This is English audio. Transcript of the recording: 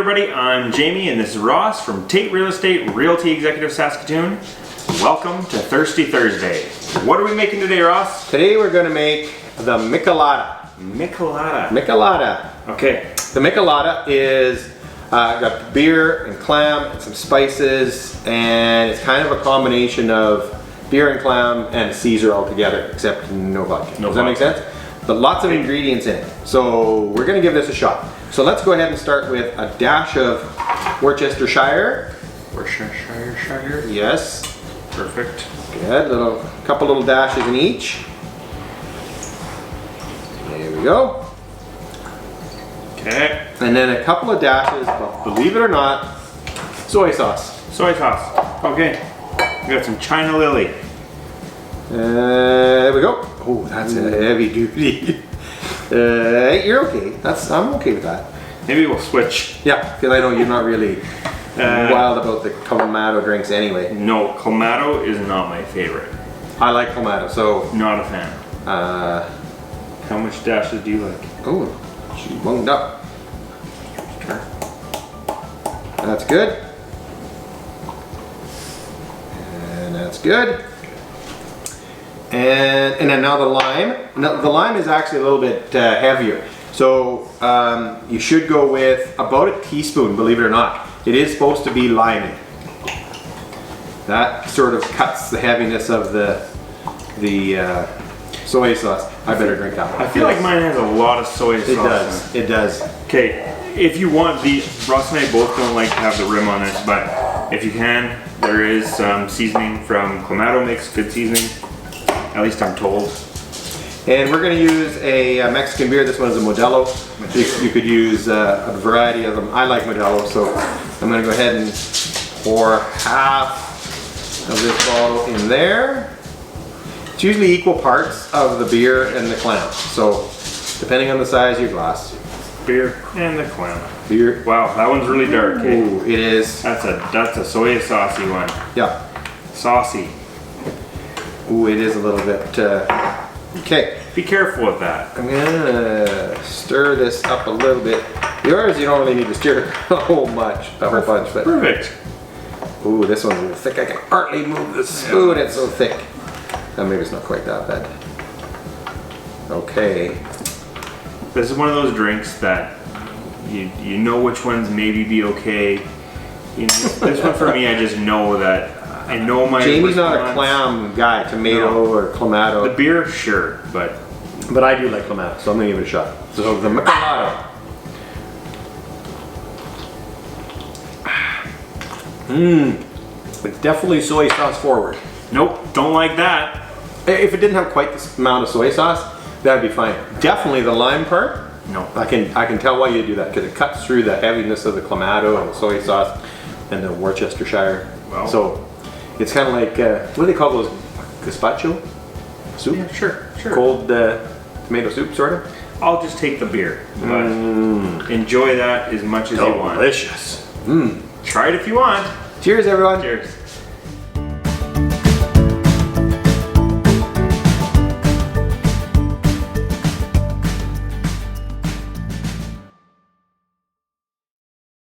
everybody, I'm Jamie and this is Ross from Tate Real Estate Realty Executive Saskatoon. Welcome to Thirsty Thursday. What are we making today, Ross? Today we're going to make the Michelada. Michelada. Michelada. Okay. The Michelada is got beer and clam and some spices, and it's kind of a combination of beer and clam and Caesar all together, except no vodka. Does that make sense? But lots of ingredients in it. So we're going to give this a shot. So let's go ahead and start with a dash of Worcestershire. Worcestershire. Yes. Perfect. Good. Couple little dashes in each. There we go. Okay. And then a couple of dashes, believe it or not, soy sauce. Soy sauce. Okay. We got some China Lily. There we go. Oh, that's a heavy duty. You're okay. I'm okay with that. Maybe we'll switch. Yeah, because I know you're not really wild about the Clamato drinks anyway. No, Clamato is not my favorite. I like Clamato, so Not a fan. How much dashes do you like? oh, she wound up. That's good. And that's good. And then now the lime. Now, the lime is actually a little bit heavier. So you should go with about a teaspoon, believe it or not. It is supposed to be limey. That sort of cuts the heaviness of the soy sauce. I better drink that one. I feel like mine has a lot of soy sauce. It does. It does. Okay, if you want Ross and I both don't like to have the rim on it, but if you can, there is some seasoning from Clamato, makes good seasoning. At least I'm told. And we're going to use a Mexican beer. This one is a Modelo. You could use a variety of them. I like Modelo, so I'm going to go ahead and pour half of this bottle in there. It's usually equal parts of the beer and the clam. So depending on the size of your glass. Beer and the clam. Beer. Wow, that one's really dark. Eh? Ooh, it is. That's a soy saucy one. Yeah. Saucy. Ooh, it is a little bit. Okay. Be careful with that. I'm gonna stir this up a little bit. Yours, you don't really need to stir it a whole bunch, but Perfect. Ooh, this one's a little thick. I can hardly move the spoon. It's so thick. Maybe it's not quite that bad. Okay. This is one of those drinks that you know which ones maybe be okay. You know, this one for me, I just know that. I know my Jamie's not a clam guy, tomato or Clamato. The beer, sure, but I do like Clamato, so I'm gonna give it a shot. So the Michelada. It's definitely soy sauce forward. nope, don't like that. If it didn't have quite this amount of soy sauce, that'd be fine. Definitely the lime part. No. I can tell why you do that, because it cuts through the heaviness of the Clamato and the soy sauce and the Worcestershire. Well. So it's kind of like, what do they call those? Gazpacho? Soup? Yeah, sure. Cold tomato soup, sort of? I'll just take the beer, but enjoy that as much as you want. Delicious. Try it if you want. Cheers, everyone. Cheers.